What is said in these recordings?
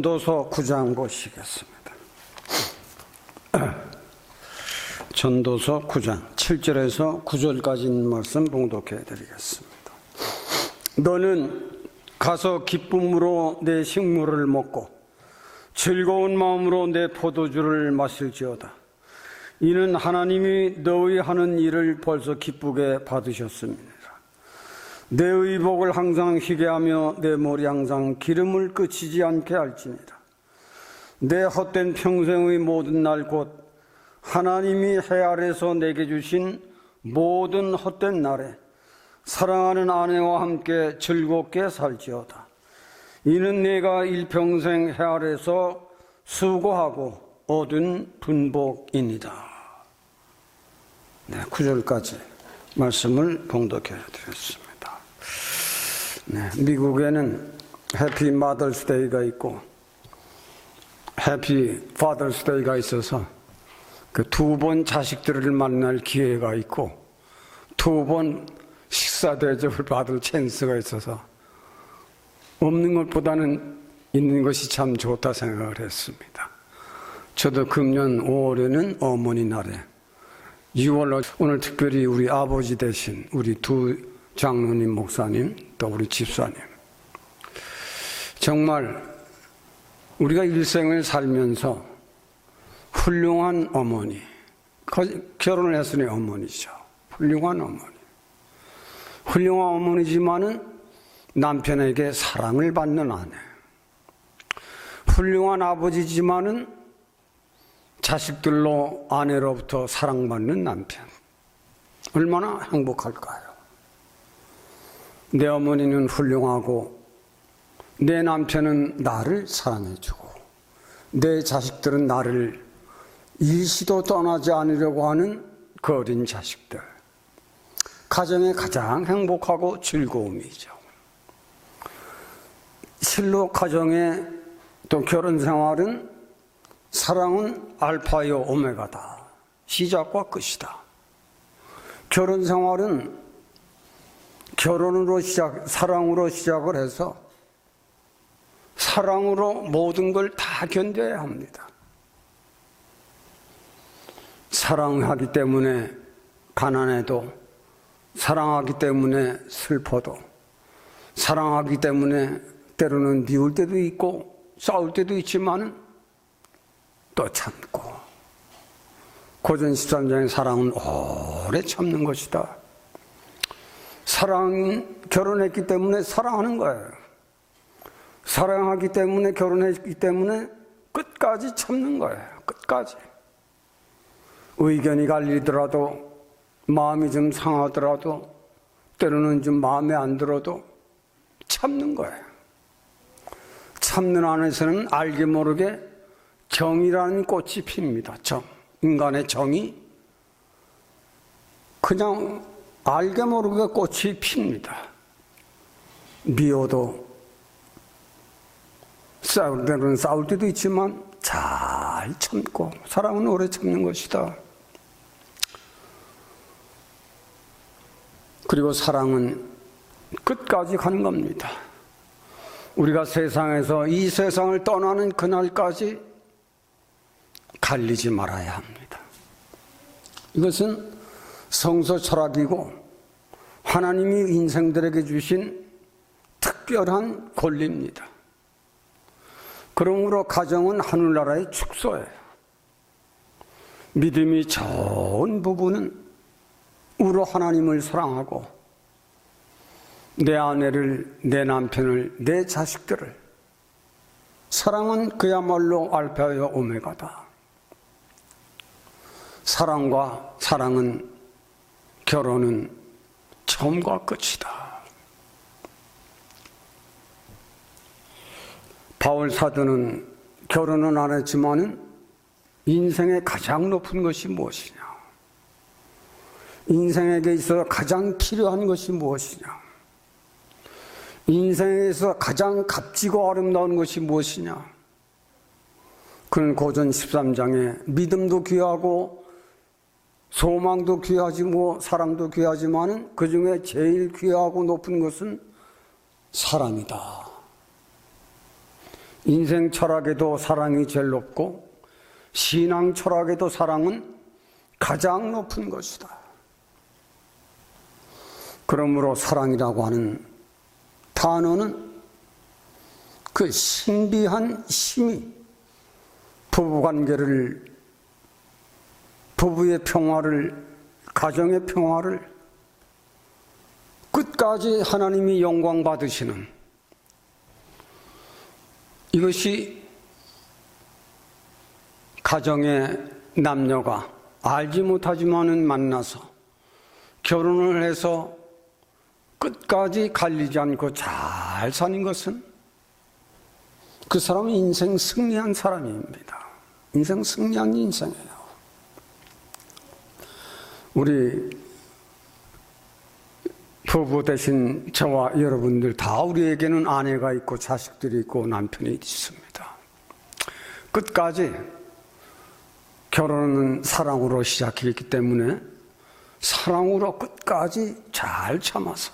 전도서 9장 보시겠습니다. 전도서 9장 7절에서 9절까지 말씀 봉독해 드리겠습니다. 너는 가서 기쁨으로 내 식물을 먹고 즐거운 마음으로 내 포도주를 마실지어다. 이는 하나님이 너희 하는 일을 벌써 기쁘게 받으셨습니다. 내 의복을 항상 희게 하며 내 머리 항상 기름을 끝이지 않게 할지니라. 내 헛된 평생의 모든 날 곧 하나님이 해 아래서 내게 주신 모든 헛된 날에 사랑하는 아내와 함께 즐겁게 살지어다. 이는 내가 일평생 해 아래서 수고하고 얻은 분복이니라. 9절까지 말씀을 봉독해 드렸습니다. 미국에는 해피 마더스 데이가 있고 해피 파더스 데이가 있어서 그 두 번 자식들을 만날 기회가 있고 두 번 식사 대접을 받을 찬스가 있어서 없는 것보다는 있는 것이 참 좋다 생각을 했습니다. 저도 금년 5월에는 어머니 날에 6월 오늘 특별히 우리 아버지 대신 우리 두 장로님 목사님 또 우리 집사님 정말 우리가 일생을 살면서 훌륭한 어머니, 결혼을 했으니 어머니죠. 훌륭한 어머니지만은 남편에게 사랑을 받는 아내, 훌륭한 아버지지만은 자식들로 아내로부터 사랑받는 남편. 얼마나 행복할까요? 내 어머니는 훌륭하고 내 남편은 나를 사랑해주고 내 자식들은 나를 일시도 떠나지 않으려고 하는 그 어린 자식들. 가정의 가장 행복하고 즐거움이죠. 실로 가정의 또 결혼 생활은 사랑은 알파요 오메가다. 시작과 끝이다. 결혼 생활은 사랑으로 시작을 해서 사랑으로 모든 걸 다 견뎌야 합니다. 사랑하기 때문에 가난해도, 사랑하기 때문에 슬퍼도, 사랑하기 때문에 때로는 미울 때도 있고 싸울 때도 있지만은 또 참고. 고전 13장의 사랑은 오래 참는 것이다. 결혼했기 때문에 사랑하는 거예요. 사랑하기 때문에 결혼했기 때문에 끝까지 참는 거예요. 끝까지. 의견이 갈리더라도 마음이 좀 상하더라도 때로는 좀 마음에 안 들어도 참는 거예요. 참는 안에서는 알게 모르게 정이라는 꽃이 핍니다. 정. 인간의 정이 그냥 알게 모르게 꽃이 핍니다. 미워도 싸울 때는 싸울 때도 있지만 잘 참고 사랑은 오래 참는 것이다. 그리고 사랑은 끝까지 가는 겁니다. 우리가 세상에서 이 세상을 떠나는 그날까지 갈리지 말아야 합니다. 이것은 성서 철학이고 하나님이 인생들에게 주신 특별한 권리입니다. 그러므로 가정은 하늘나라의 축소예요. 믿음이 좋은 부부는 우로 하나님을 사랑하고 내 아내를, 내 남편을, 내 자식들을 사랑은 그야말로 알파요 오메가다. 사랑은 결혼은 처음과 끝이다. 바울 사도는 결혼은 안 했지만은 인생의 가장 높은 것이 무엇이냐? 인생에게 있어서 가장 필요한 것이 무엇이냐? 인생에서 가장 값지고 아름다운 것이 무엇이냐? 그는 고전 13장에 믿음도 귀하고 소망도 귀하지 사랑도 귀하지만은 그 중에 제일 귀하고 높은 것은 사람이다. 인생 철학에도 사랑이 제일 높고 신앙 철학에도 사랑은 가장 높은 것이다. 그러므로 사랑이라고 하는 단어는 그 신비한 힘이 부부관계를, 부부의 평화를, 가정의 평화를 끝까지 하나님이 영광 받으시는, 이것이 가정의 남녀가 알지 못하지만은 만나서 결혼을 해서 끝까지 갈리지 않고 잘 사는 것은 그 사람은 인생 승리한 사람입니다. 인생 승리한 인생이에요. 우리 부부 되신 저와 여러분들 다 우리에게는 아내가 있고 자식들이 있고 남편이 있습니다. 끝까지 결혼은 사랑으로 시작했기 때문에 사랑으로 끝까지 잘 참아서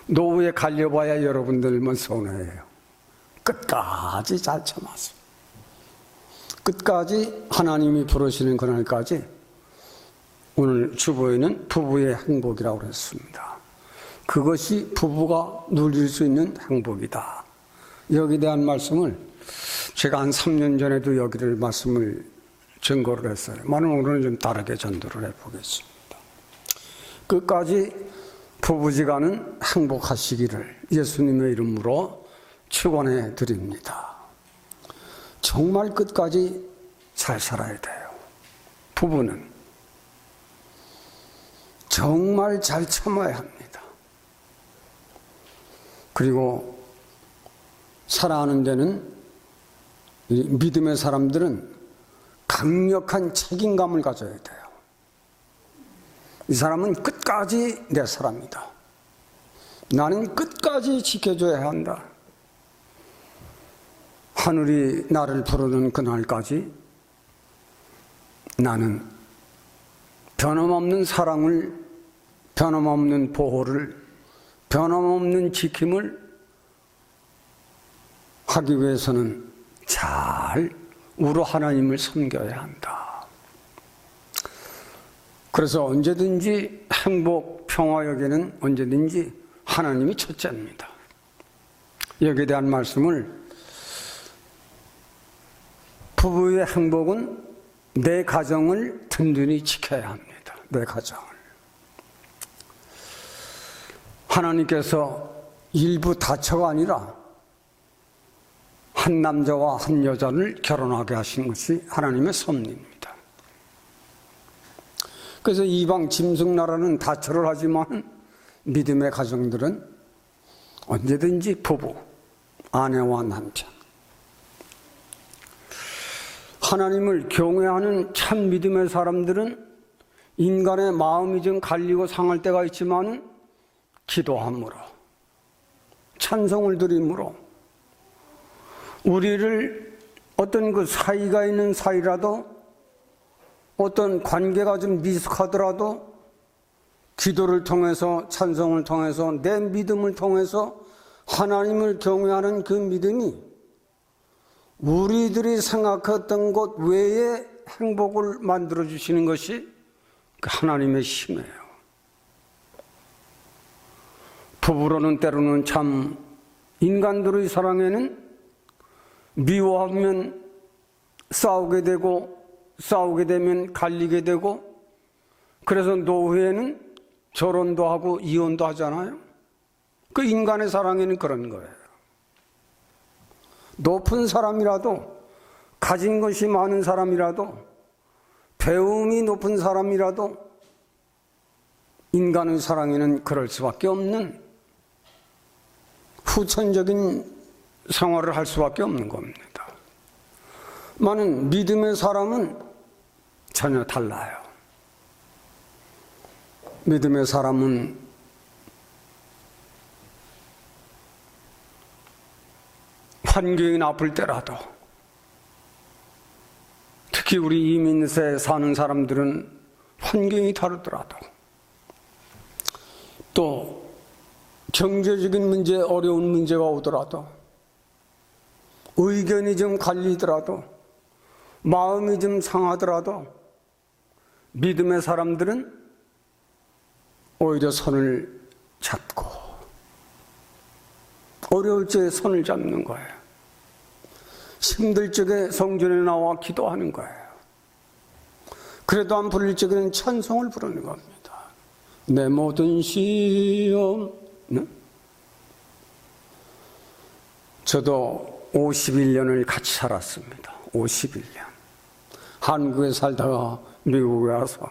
노후에 갈려봐야 여러분들만 손해예요. 끝까지 잘 참아서 끝까지 하나님이 부르시는 그날까지, 오늘 주보에는 부부의 행복이라고 했습니다. 그것이 부부가 누릴 수 있는 행복이다. 여기에 대한 말씀을 제가 한 3년 전에도 여기를 말씀을 증거를 했어요. 오늘은 좀 다르게 전도를 해보겠습니다. 끝까지 부부지간은 행복하시기를 예수님의 이름으로 축원해 드립니다. 정말 끝까지 잘 살아야 돼요. 부부는 정말 잘 참아야 합니다. 그리고 살아가는 데는 믿음의 사람들은 강력한 책임감을 가져야 돼요. 이 사람은 끝까지 내 사람이다. 나는 끝까지 지켜줘야 한다. 하늘이 나를 부르는 그날까지 나는 변함없는 사랑을, 변함없는 보호를, 변함없는 지킴을 하기 위해서는 잘 우로 하나님을 섬겨야 한다. 그래서 언제든지 행복, 평화 여기는 언제든지 하나님이 첫째입니다. 여기에 대한 말씀을, 부부의 행복은 내 가정을 든든히 지켜야 합니다. 내 가정을. 하나님께서 일부 다처가 아니라 한 남자와 한 여자를 결혼하게 하신 것이 하나님의 섭리입니다. 그래서 이방 짐승나라는 다처를 하지만 믿음의 가정들은 언제든지 부부, 아내와 남편, 하나님을 경외하는 참 믿음의 사람들은 인간의 마음이 좀 갈리고 상할 때가 있지만 기도함으로, 찬송을 드림으로, 우리를 어떤 그 사이가 있는 사이라도, 어떤 관계가 좀 미숙하더라도 기도를 통해서, 찬송을 통해서, 내 믿음을 통해서 하나님을 경외하는 그 믿음이 우리들이 생각했던 것 외에 행복을 만들어주시는 것이 그 하나님의 힘이에요. 부부로는 때로는 참 인간들의 사랑에는 미워하면 싸우게 되고, 싸우게 되면 갈리게 되고, 그래서 노후에는 결혼도 하고 이혼도 하잖아요. 그 인간의 사랑에는 그런 거예요. 높은 사람이라도, 가진 것이 많은 사람이라도, 배움이 높은 사람이라도 인간의 사랑에는 그럴 수밖에 없는, 후천적인 생활을 할 수밖에 없는 겁니다. 많은 믿음의 사람은 전혀 달라요. 믿음의 사람은 환경이 나쁠 때라도, 특히 우리 이민세 사는 사람들은 환경이 다르더라도, 또 경제적인 문제, 어려운 문제가 오더라도 의견이 좀 갈리더라도, 마음이 좀 상하더라도 믿음의 사람들은 오히려 손을 잡고 어려울 적에 손을 잡는 거예요. 힘들 적에 성전에 나와 기도하는 거예요. 그래도 안 부를 적에는 찬송을 부르는 겁니다. 내 모든 시험. 저도 51년을 같이 살았습니다. 51년. 한국에 살다가 미국에 와서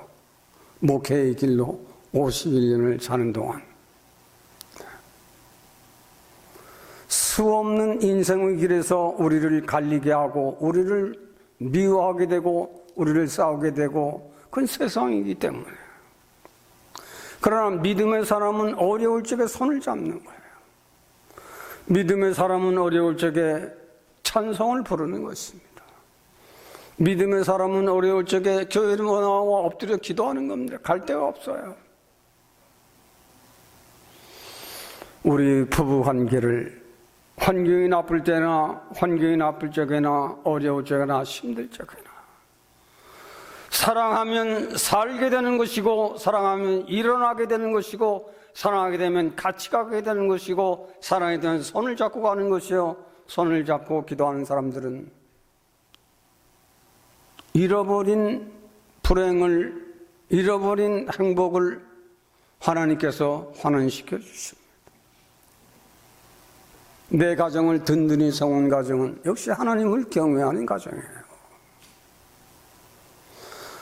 목회의 길로 51년을 사는 동안 수없는 인생의 길에서 우리를 갈리게 하고 우리를 미워하게 되고 우리를 싸우게 되고 그건 세상이기 때문에. 그러나 믿음의 사람은 어려울 적에 손을 잡는 거예요. 믿음의 사람은 어려울 적에 찬송을 부르는 것입니다. 믿음의 사람은 어려울 적에 교회를 나와 엎드려 기도하는 겁니다. 갈 데가 없어요. 우리 부부 관계를 환경이 나쁠 때나 환경이 나쁠 적에나 어려울 적에나 힘들 적에나 사랑하면 살게 되는 것이고 사랑하면 일어나게 되는 것이고 사랑하게 되면 같이 가게 되는 것이고 사랑하게 되면 손을 잡고 가는 것이요. 손을 잡고 기도하는 사람들은 잃어버린 불행을 잃어버린 행복을 하나님께서 환원시켜 주십니다. 내 가정을 든든히 세운 가정은 역시 하나님을 경외하는 가정이에요.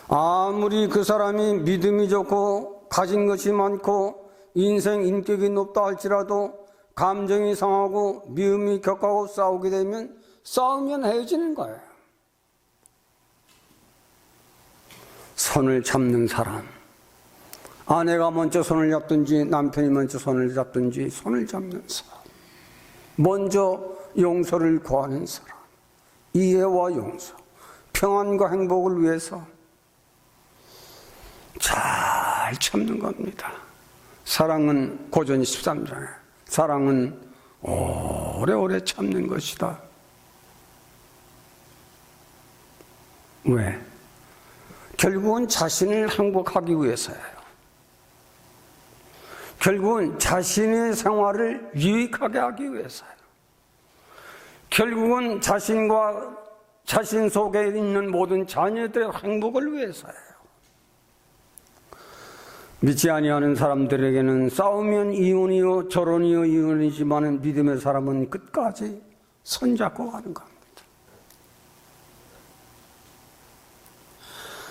아무리 그 사람이 믿음이 좋고 가진 것이 많고 인생 인격이 높다 할지라도 감정이 상하고 미움이 격하고 싸우게 되면 싸우면 헤어지는 거예요. 손을 잡는 사람, 아내가 먼저 손을 잡든지 남편이 먼저 손을 잡든지 손을 잡는 사람, 먼저 용서를 구하는 사람, 이해와 용서, 평안과 행복을 위해서 잘 참는 겁니다. 사랑은 고전 13장에 사랑은 오래오래 참는 것이다. 왜? 결국은 자신을 행복하기 위해서예요. 결국은 자신의 생활을 유익하게 하기 위해서예요. 결국은 자신과 자신 속에 있는 모든 자녀들의 행복을 위해서예요. 믿지 아니하는 사람들에게는 싸우면 이혼이요 결혼이요 이혼이지만 믿음의 사람은 끝까지 손잡고 가는 겁니다.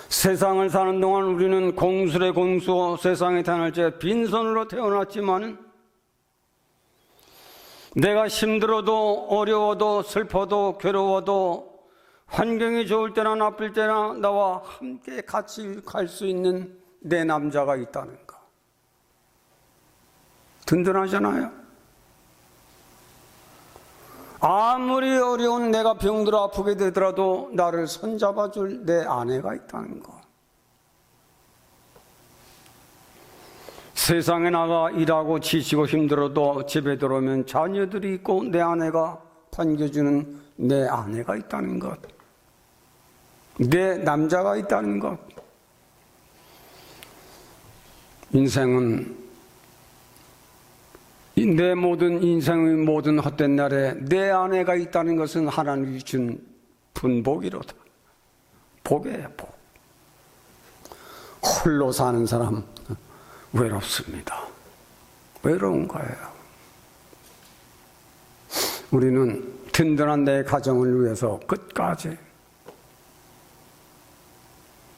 세상을 사는 동안 우리는 공술의 공수, 세상에 태어날 때 빈손으로 태어났지만 내가 힘들어도 어려워도 슬퍼도 괴로워도 환경이 좋을 때나 나쁠 때나 나와 함께 같이 갈 수 있는 내 남자가 있다는 거. 든든하잖아요. 아무리 어려운 내가 병들어 아프게 되더라도 나를 손잡아줄 내 아내가 있다는 거. 세상에 나가 일하고 지치고 힘들어도 집에 들어오면 자녀들이 있고 내 아내가 반겨주는 내 아내가 있다는 것. 내 남자가 있다는 것. 인생은 내 모든 인생의 모든 헛된 날에 내 아내가 있다는 것은 하나님이 준 분복이로다. 복이에요, 복. 홀로 사는 사람 외롭습니다. 외로운 거예요. 우리는 든든한 내 가정을 위해서 끝까지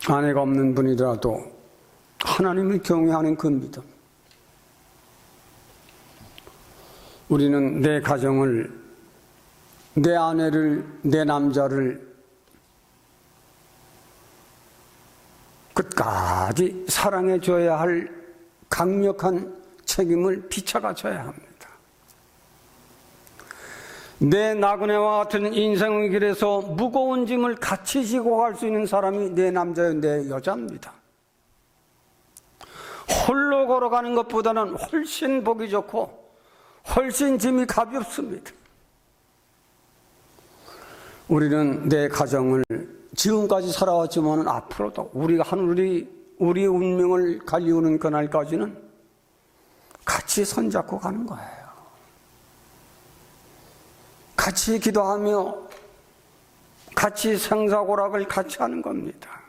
아내가 없는 분이라도 하나님을 경외하는 그 믿음. 우리는 내 가정을, 내 아내를, 내 남자를 끝까지 사랑해 줘야 할 강력한 책임을 비춰가 줘야 합니다. 내 나그네와 같은 인생의 길에서 무거운 짐을 같이 지고 갈 수 있는 사람이 내 남자요, 내 여자입니다. 홀로 걸어가는 것보다는 훨씬 보기 좋고 훨씬 짐이 가볍습니다. 우리는 내 가정을 지금까지 살아왔지만 앞으로도 우리 우리 운명을 갈리우는 그날까지는 같이 손잡고 가는 거예요. 같이 기도하며 같이 생사고락을 같이 하는 겁니다.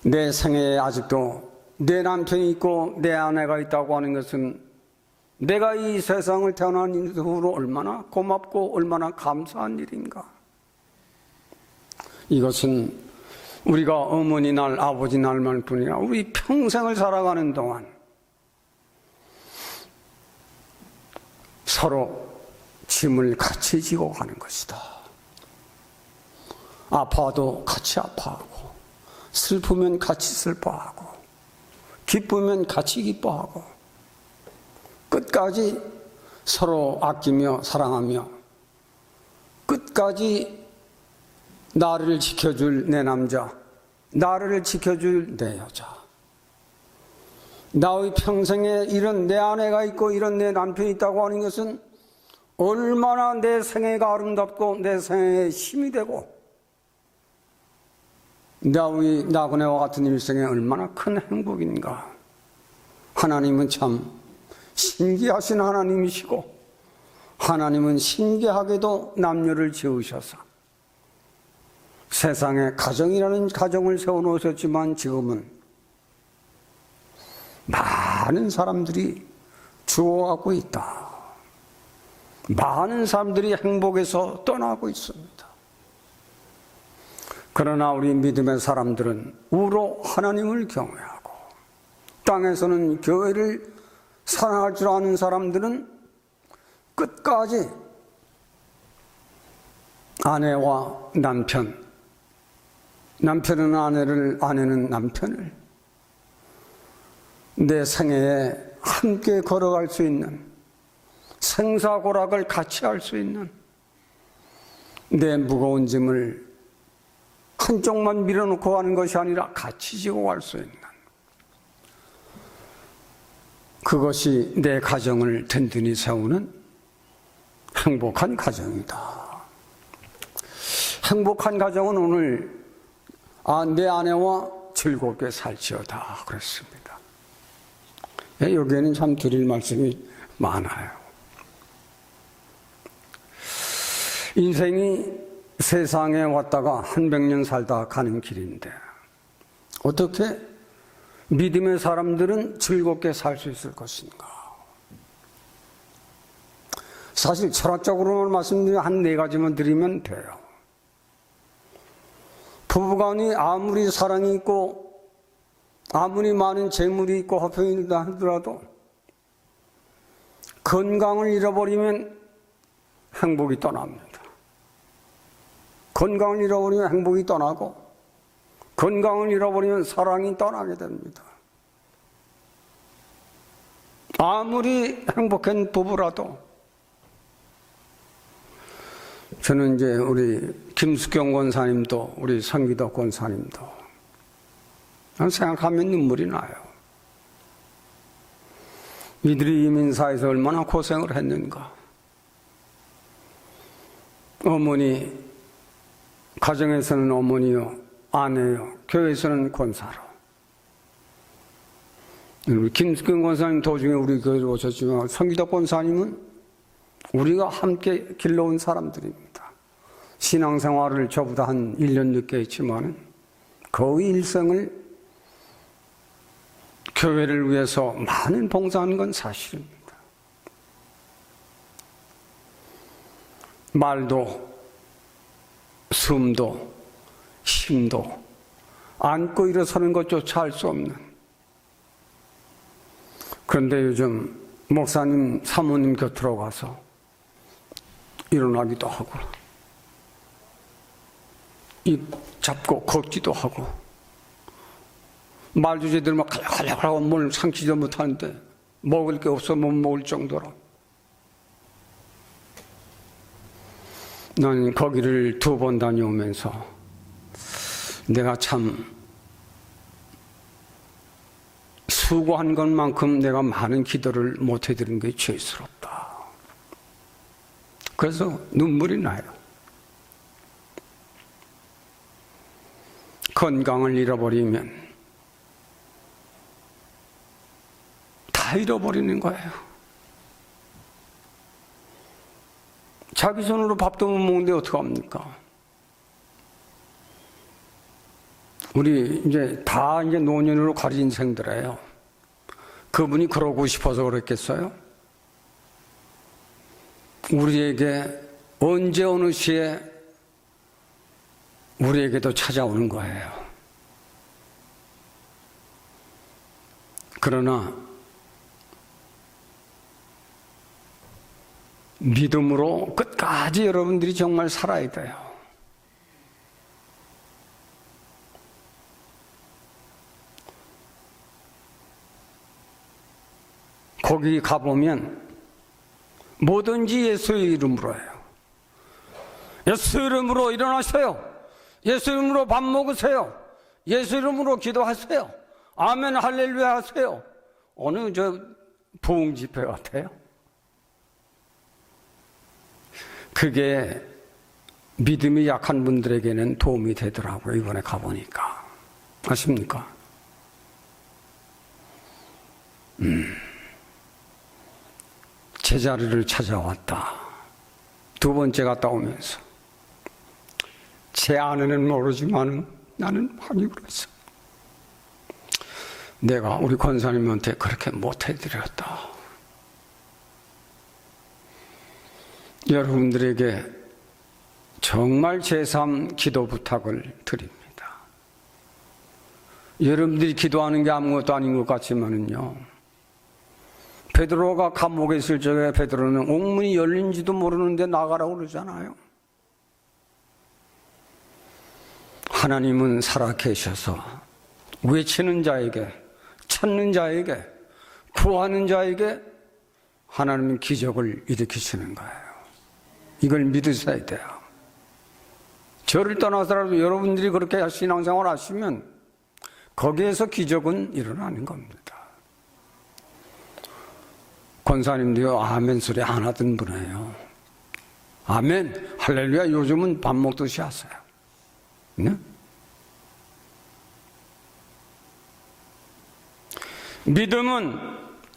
내 생애에 아직도 내 남편이 있고 내 아내가 있다고 하는 것은 내가 이 세상을 태어난 이후로 얼마나 고맙고 얼마나 감사한 일인가. 이것은 우리가 어머니 날, 아버지 날만 뿐이라 우리 평생을 살아가는 동안 서로 짐을 같이 지고 가는 것이다. 아파도 같이 아파하고, 슬프면 같이 슬퍼하고, 기쁘면 같이 기뻐하고, 끝까지 서로 아끼며 사랑하며, 끝까지 나를 지켜줄 내 남자, 나를 지켜줄 내 여자, 나의 평생에 이런 내 아내가 있고 이런 내 남편이 있다고 하는 것은 얼마나 내 생애가 아름답고 내 생애에 힘이 되고 나의 나그네와 같은 일생에 얼마나 큰 행복인가. 하나님은 참 신기하신 하나님이시고 하나님은 신기하게도 남녀를 지으셔서 세상에 가정이라는 가정을 세워놓으셨지만 지금은 많은 사람들이 죽어가고 있다. 많은 사람들이 행복에서 떠나고 있습니다. 그러나 우리 믿음의 사람들은 우로 하나님을 경외하고 땅에서는 교회를 사랑할 줄 아는 사람들은 끝까지 아내와 남편, 남편은 아내를, 아내는 남편을 내 생애에 함께 걸어갈 수 있는 생사고락을 같이 할 수 있는 내 무거운 짐을 한쪽만 밀어놓고 가는 것이 아니라 같이 지고 갈 수 있는 그것이 내 가정을 든든히 세우는 행복한 가정이다. 행복한 가정은 오늘 내 아내와 즐겁게 살지어다 그랬습니다. 여기에는 참 드릴 말씀이 많아요. 인생이 세상에 왔다가 한 100년 살다 가는 길인데 어떻게 믿음의 사람들은 즐겁게 살 수 있을 것인가? 사실 철학적으로만 말씀드리면 한 4가지만 드리면 돼요. 부부간이 아무리 사랑이 있고 아무리 많은 재물이 있고 화평이 있다 하더라도 건강을 잃어버리면 행복이 떠납니다. 건강을 잃어버리면 행복이 떠나고 건강을 잃어버리면 사랑이 떠나게 됩니다. 아무리 행복한 부부라도 저는 이제 우리 김숙경 권사님도 우리 성기덕 권사님도 생각하면 눈물이 나요. 이들이 이민사에서 얼마나 고생을 했는가. 어머니, 가정에서는 어머니요, 아내요, 교회에서는 권사로. 우리 김숙경 권사님 도중에 우리 교회로 오셨지만 성기덕 권사님은 우리가 함께 길러온 사람들입니다. 신앙생활을 저보다 한 1년 늦게 했지만 거의 일생을 교회를 위해서 많은 봉사한 건 사실입니다. 말도 숨도 힘도 안고 일어서는 것조차 할 수 없는. 그런데 요즘 목사님 사모님 곁으로 가서 일어나기도 하고 입 잡고 걷기도 하고 말도 제대로 막 갈락갈락하고 뭘 삼키지도 못하는데 먹을 게 없어 못 먹을 정도로 나는 거기를 2번 다녀오면서 내가 참 수고한 것만큼 내가 많은 기도를 못 해드린 게 죄스럽다. 그래서 눈물이 나요. 건강을 잃어버리면 다 잃어버리는 거예요. 자기 손으로 밥도 못 먹는데 어떡합니까? 우리 이제 다 이제 노년으로 가린 생들이에요. 그분이 그러고 싶어서 그랬겠어요? 우리에게 언제 어느 시에 우리에게도 찾아오는 거예요. 그러나 믿음으로 끝까지 여러분들이 정말 살아야 돼요. 거기 가보면 뭐든지 예수의 이름으로 해요. 예수 이름으로 일어나세요. 예수 이름으로 밥 먹으세요. 예수 이름으로 기도하세요. 아멘 할렐루야 하세요. 어느 부흥 집회 같아요? 그게 믿음이 약한 분들에게는 도움이 되더라고요. 이번에 가보니까. 아십니까? 제자리를 찾아왔다. 두 번째 갔다 오면서 제 아내는 모르지만 나는 많이 울었어. 내가 우리 권사님한테 그렇게 못해드렸다. 여러분들에게 정말 제3 기도 부탁을 드립니다. 여러분들이 기도하는 게 아무것도 아닌 것 같지만은요, 베드로가 감옥에 있을 적에 베드로는 옥문이 열린지도 모르는데 나가라고 그러잖아요. 하나님은 살아계셔서 외치는 자에게, 찾는 자에게, 구하는 자에게 하나님은 기적을 일으키시는 거예요. 이걸 믿으셔야 돼요. 저를 떠나서라도 여러분들이 그렇게 신앙생활 하시면 거기에서 기적은 일어나는 겁니다. 권사님도요, 아멘 소리 안 하던 분이에요. 아멘, 할렐루야 요즘은 밥 먹듯이 하세요. 네? 믿음은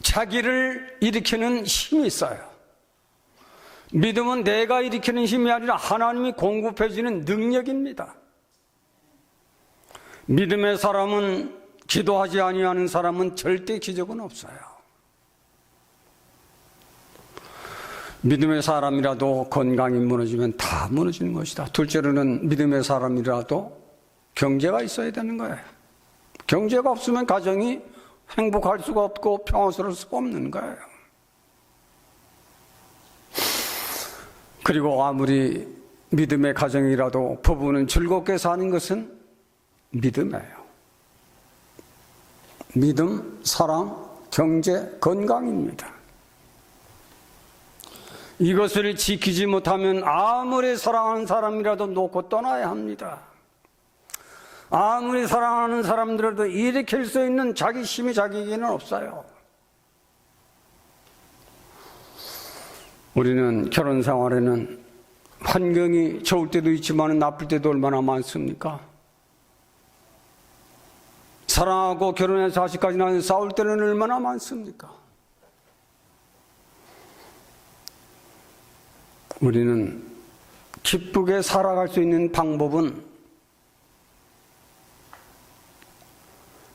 자기를 일으키는 힘이 있어요. 믿음은 내가 일으키는 힘이 아니라 하나님이 공급해 주는 능력입니다. 믿음의 사람은, 기도하지 아니하는 사람은 절대 기적은 없어요. 믿음의 사람이라도 건강이 무너지면 다 무너지는 것이다. 둘째로는 믿음의 사람이라도 경제가 있어야 되는 거예요. 경제가 없으면 가정이 행복할 수가 없고 평화스러울 수가 없는 거예요. 그리고 아무리 믿음의 가정이라도 부부는 즐겁게 사는 것은 믿음이에요. 믿음, 사랑, 경제, 건강입니다. 이것을 지키지 못하면 아무리 사랑하는 사람이라도 놓고 떠나야 합니다. 아무리 사랑하는 사람들도 일으킬 수 있는 자기 힘이 자기에게는 없어요. 우리는 결혼 생활에는 환경이 좋을 때도 있지만 나쁠 때도 얼마나 많습니까? 사랑하고 결혼해서 아직까지 나는 싸울 때는 얼마나 많습니까? 우리는 기쁘게 살아갈 수 있는 방법은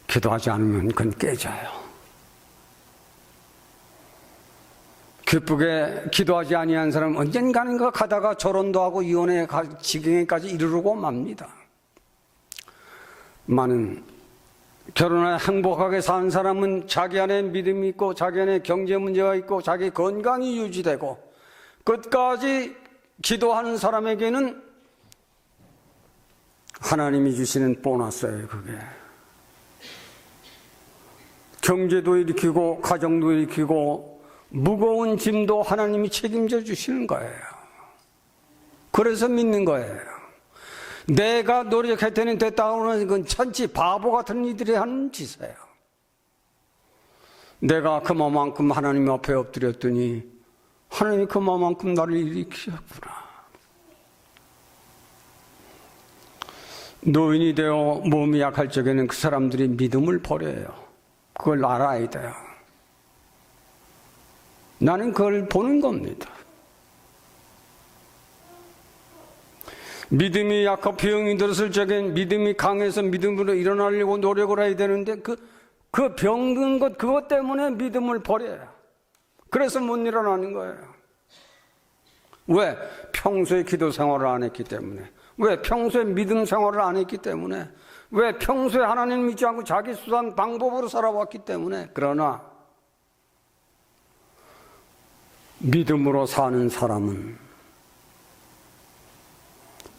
기도하지 않으면 그건 깨져요. 기쁘게 기도하지 아니한 사람은 언젠가는 가다가 결혼도 하고 이혼의 지경에까지 이르르고 맙니다. 많은 결혼해 행복하게 사는 사람은 자기 안에 믿음이 있고 자기 안에 경제 문제가 있고 자기 건강이 유지되고 끝까지 기도하는 사람에게는 하나님이 주시는 보너스예요. 그게 경제도 일으키고 가정도 일으키고 무거운 짐도 하나님이 책임져 주시는 거예요. 그래서 믿는 거예요. 내가 노력했더니 됐다고 하는 건 천치 바보 같은 이들이 하는 짓이에요. 내가 그만큼 하나님 앞에 엎드렸더니 하나님이 그만큼 나를 일으키셨구나. 노인이 되어 몸이 약할 적에는 그 사람들이 믿음을 버려요. 그걸 알아야 돼요. 나는 그걸 보는 겁니다. 믿음이 약하고 병이 들었을 적엔 믿음이 강해서 믿음으로 일어나려고 노력을 해야 되는데 그 병든 것 그것 때문에 믿음을 버려요. 그래서 못 일어나는 거예요. 왜? 평소에 기도 생활을 안 했기 때문에. 왜? 평소에 믿음 생활을 안 했기 때문에. 왜? 평소에 하나님 믿지 않고 자기 수단 방법으로 살아왔기 때문에. 그러나 믿음으로 사는 사람은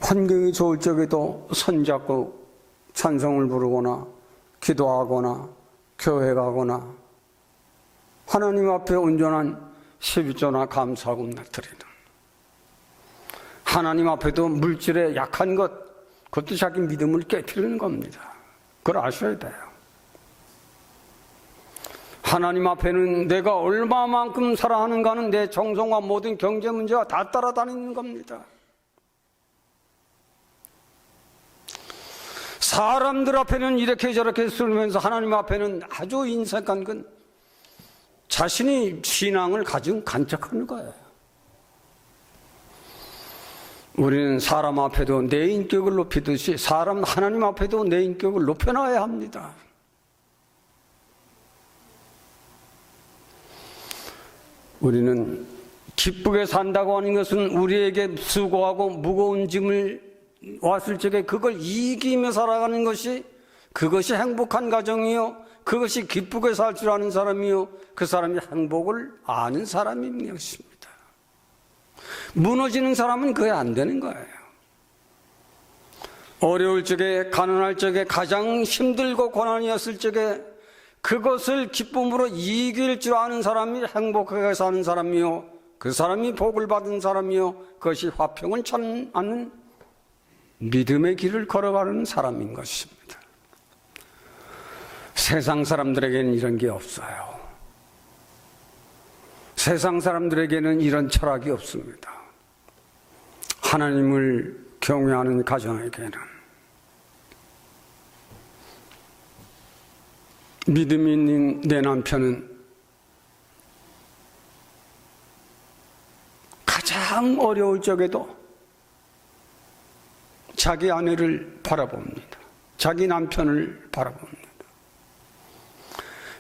환경이 좋을 적에도 손잡고 찬송을 부르거나 기도하거나 교회 가거나 하나님 앞에 온전한 12조나 감사금 드리는, 하나님 앞에도 물질에 약한 것, 그것도 자기 믿음을 깨트리는 겁니다. 그걸 아셔야 돼요. 하나님 앞에는 내가 얼마만큼 살아가는가는 내 정성과 모든 경제 문제가 다 따라다니는 겁니다. 사람들 앞에는 이렇게 저렇게 쓰면서 하나님 앞에는 아주 인색한 건 자신이 신앙을 가진 간척하는 거예요. 우리는 사람 앞에도 내 인격을 높이듯이 하나님 앞에도 내 인격을 높여놔야 합니다. 우리는 기쁘게 산다고 하는 것은 우리에게 수고하고 무거운 짐을 왔을 적에 그걸 이기며 살아가는 그것이 행복한 가정이요, 그것이 기쁘게 살 줄 아는 사람이요, 그 사람이 행복을 아는 사람인 것입니다. 무너지는 사람은 그게 안 되는 거예요. 어려울 적에, 가난할 적에, 가장 힘들고 고난이었을 적에 그것을 기쁨으로 이길 줄 아는 사람이 행복하게 사는 사람이요, 그 사람이 복을 받은 사람이요, 그것이 화평을 찾는 믿음의 길을 걸어가는 사람인 것입니다. 세상 사람들에게는 이런 게 없어요. 세상 사람들에게는 이런 철학이 없습니다. 하나님을 경외하는 가정에게는, 믿음이 있는 내 남편은 가장 어려울 적에도 자기 아내를 바라봅니다. 자기 남편을 바라봅니다.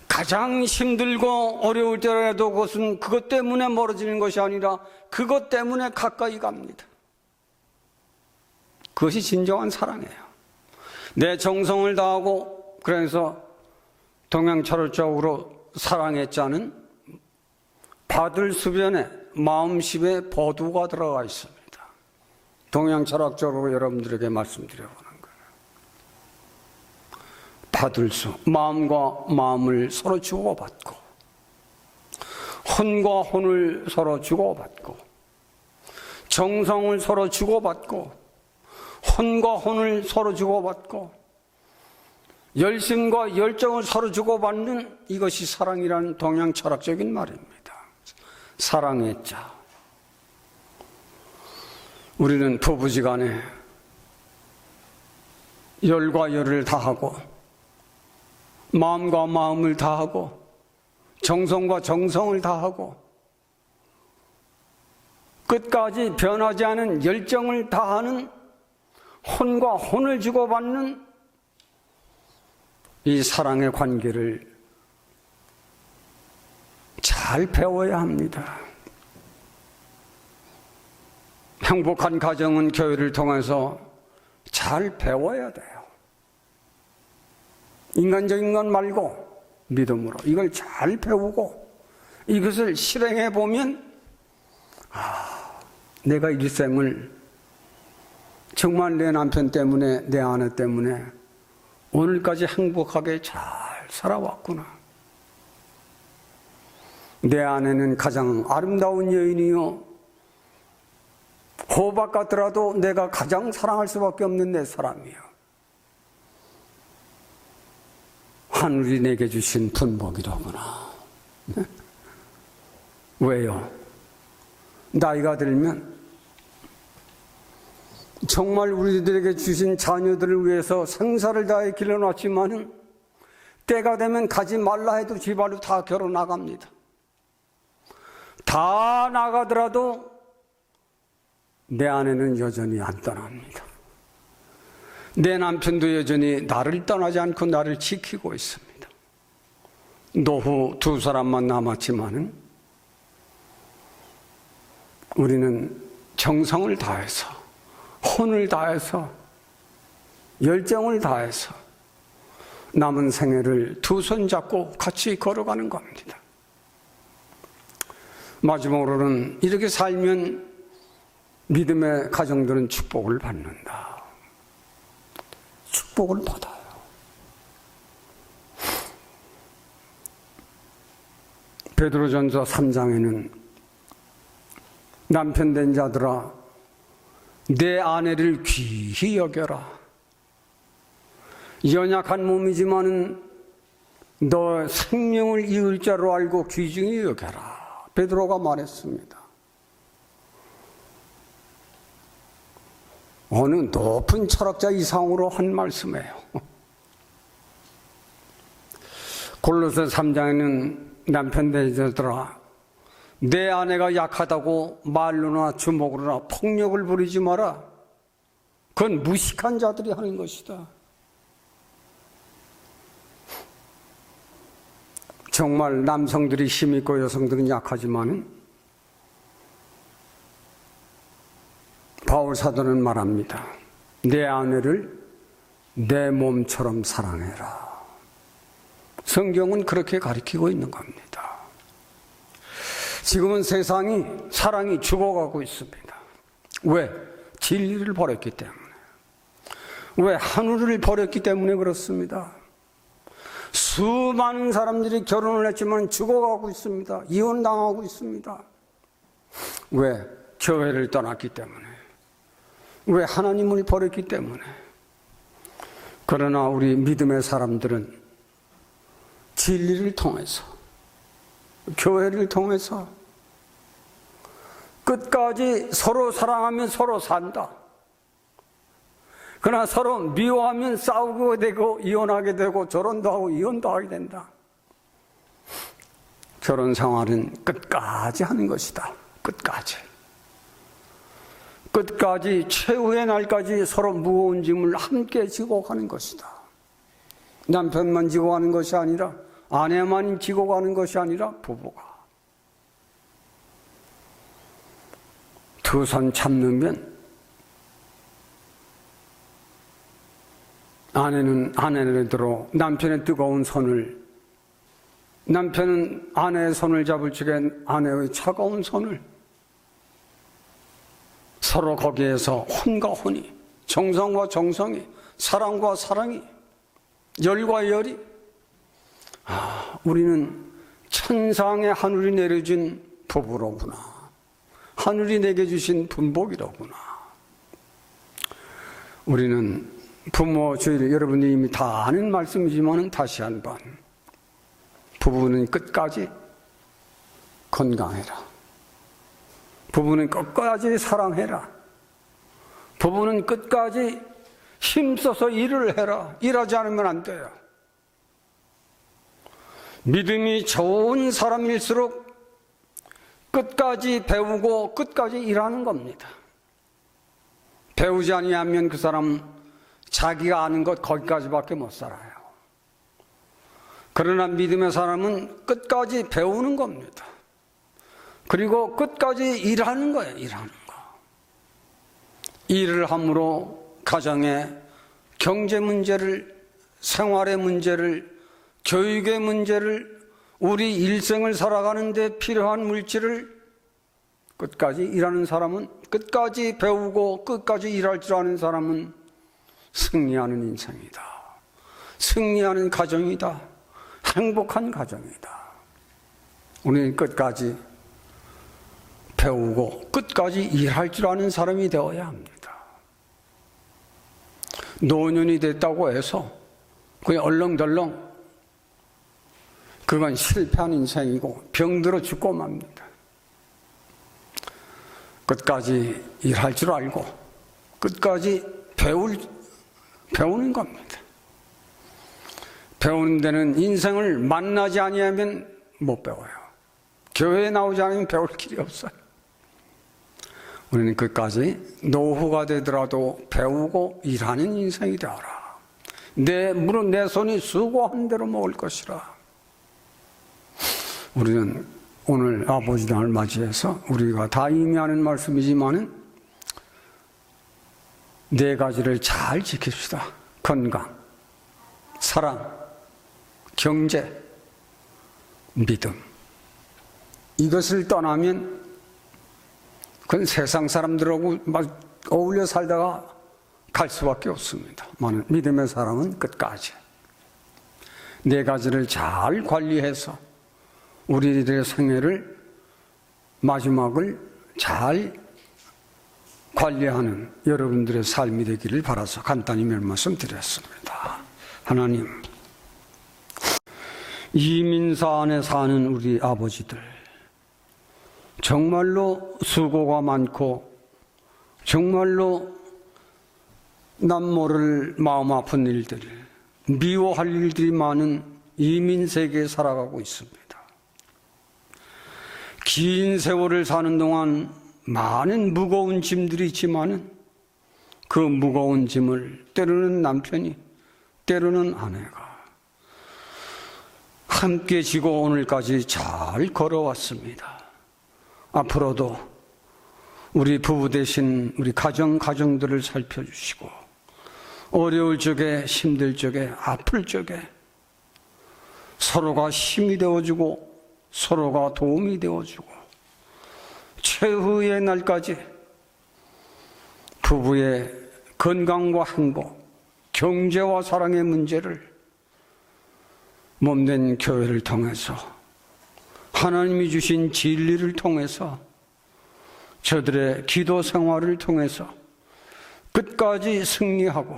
가장 힘들고 어려울 때라도 그것은 그것 때문에 멀어지는 것이 아니라 그것 때문에 가까이 갑니다. 그것이 진정한 사랑이에요. 내 정성을 다하고, 그래서 동양철학적으로 사랑의 자는 받을 수변에 마음심에 버두가 들어가 있습니다. 동양철학적으로 여러분들에게 말씀드려보는 거예요. 받을 수, 마음과 마음을 서로 주고받고, 혼과 혼을 서로 주고받고, 정성을 서로 주고받고, 혼과 혼을 서로 주고받고, 열심과 열정을 서로 주고받는 이것이 사랑이라는 동양철학적인 말입니다. 사랑의 자. 우리는 부부지간에 열과 열을 다하고, 마음과 마음을 다하고, 정성과 정성을 다하고, 끝까지 변하지 않은 열정을 다하는, 혼과 혼을 주고받는 이 사랑의 관계를 잘 배워야 합니다. 행복한 가정은 교회를 통해서 잘 배워야 돼요. 인간적인 것 말고 믿음으로 이걸 잘 배우고 이것을 실행해 보면, 내가 일생을 정말 내 남편 때문에, 내 아내 때문에 오늘까지 행복하게 잘 살아왔구나. 내 아내는 가장 아름다운 여인이요, 호박 같더라도 내가 가장 사랑할 수밖에 없는 내 사람이요. 하늘이 내게 주신 분복이로구나. 왜요? 나이가 들면 정말 우리들에게 주신 자녀들을 위해서 생사를 다해 길러놨지만은 때가 되면 가지 말라 해도 집안으로 다 결혼 나갑니다. 다 나가더라도 내 아내는 여전히 안 떠납니다. 내 남편도 여전히 나를 떠나지 않고 나를 지키고 있습니다. 노후 두 사람만 남았지만은 우리는 정성을 다해서, 혼을 다해서, 열정을 다해서 남은 생애를 두 손 잡고 같이 걸어가는 겁니다. 마지막으로는 이렇게 살면 믿음의 가정들은 축복을 받는다. 축복을 받아요. 베드로전서 3장에는 남편 된 자들아 내 아내를 귀히 여겨라. 연약한 몸이지만은 너 생명을 이을 자로 알고 귀중히 여겨라. 베드로가 말했습니다. 어느 높은 철학자 이상으로 한 말씀이에요. 골로새 3장에는 남편 된 자들아 내 아내가 약하다고 말로나 주먹으로나 폭력을 부리지 마라. 그건 무식한 자들이 하는 것이다. 정말 남성들이 힘 있고 여성들은 약하지만 바울 사도는 말합니다. 내 아내를 내 몸처럼 사랑해라. 성경은 그렇게 가르치고 있는 겁니다. 지금은 세상이 사랑이 죽어가고 있습니다. 왜? 진리를 버렸기 때문에. 왜? 하늘을 버렸기 때문에 그렇습니다. 수많은 사람들이 결혼을 했지만 죽어가고 있습니다. 이혼당하고 있습니다. 왜? 교회를 떠났기 때문에. 왜? 하나님을 버렸기 때문에. 그러나 우리 믿음의 사람들은 진리를 통해서, 교회를 통해서 끝까지 서로 사랑하면 서로 산다. 그러나 서로 미워하면 싸우게 되고 이혼하게 되고 결혼도 하고 이혼도 하게 된다. 결혼 생활은 끝까지 하는 것이다. 끝까지. 끝까지 최후의 날까지 서로 무거운 짐을 함께 지고 가는 것이다. 남편만 지고 가는 것이 아니라 아내만 지고 가는 것이 아니라 부부가 두 손 잡으면 아내는 아내대로 남편의 뜨거운 손을, 남편은 아내의 손을 잡을 적에 아내의 차가운 손을, 서로 거기에서 혼과 혼이, 정성과 정성이, 사랑과 사랑이, 열과 열이, 우리는 천상의 하늘이 내려준 부부로구나. 하늘이 내게 주신 분복이로구나. 우리는 부모 주의를 여러분이 이미 다 아는 말씀이지만 다시 한번, 부부는 끝까지 건강해라. 부부는 끝까지 사랑해라. 부부는 끝까지 힘써서 일을 해라. 일하지 않으면 안 돼요. 믿음이 좋은 사람일수록 끝까지 배우고 끝까지 일하는 겁니다. 배우지 아니하면 그 사람 자기가 아는 것 거기까지밖에 못 살아요. 그러나 믿음의 사람은 끝까지 배우는 겁니다. 그리고 끝까지 일하는 거예요. 일하는 거. 일을 함으로 가정의 경제 문제를, 생활의 문제를, 교육의 문제를, 우리 일생을 살아가는 데 필요한 물질을 끝까지 일하는 사람은, 끝까지 배우고 끝까지 일할 줄 아는 사람은 승리하는 인생이다. 승리하는 가정이다. 행복한 가정이다. 우리는 끝까지 배우고 끝까지 일할 줄 아는 사람이 되어야 합니다. 노년이 됐다고 해서 그냥 얼렁덜렁, 그건 실패한 인생이고 병들어 죽고 맙니다. 끝까지 일할 줄 알고 끝까지 배우는 겁니다. 배우는 데는 인생을 만나지 아니하면 못 배워요. 교회에 나오지 않으면 배울 길이 없어요. 우리는 끝까지 노후가 되더라도 배우고 일하는 인생이 되어라. 내 손이 수고한 대로 먹을 것이라. 우리는 오늘 아버지 날을 맞이해서 우리가 다 이미 하는 말씀이지만은 네 가지를 잘 지킵시다. 건강, 사랑, 경제, 믿음. 이것을 떠나면 그건 세상 사람들하고 막 어울려 살다가 갈 수밖에 없습니다. 믿음의 사람은 끝까지 네 가지를 잘 관리해서 우리들의 생애를 마지막을 잘 관리하는 여러분들의 삶이 되기를 바라서 간단히 몇 말씀 드렸습니다. 하나님, 이민사 안에 사는 우리 아버지들 정말로 수고가 많고 정말로 남 모를 마음 아픈 일들, 미워할 일들이 많은 이민 세계에 살아가고 있습니다. 긴 세월을 사는 동안 많은 무거운 짐들이 있지만은 그 무거운 짐을 때로는 남편이, 때로는 아내가 함께 지고 오늘까지 잘 걸어왔습니다. 앞으로도 우리 부부 되신 우리 가정들을 살펴주시고 어려울 적에, 힘들 적에, 아플 적에 서로가 힘이 되어주고 서로가 도움이 되어주고 최후의 날까지 부부의 건강과 행복, 경제와 사랑의 문제를 몸된 교회를 통해서 하나님이 주신 진리를 통해서 저들의 기도 생활을 통해서 끝까지 승리하고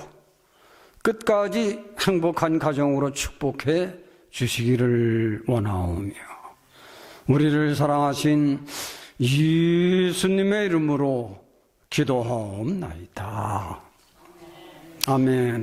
끝까지 행복한 가정으로 축복해 주시기를 원하오며 우리를 사랑하신 예수님의 이름으로 기도하옵나이다. 아멘.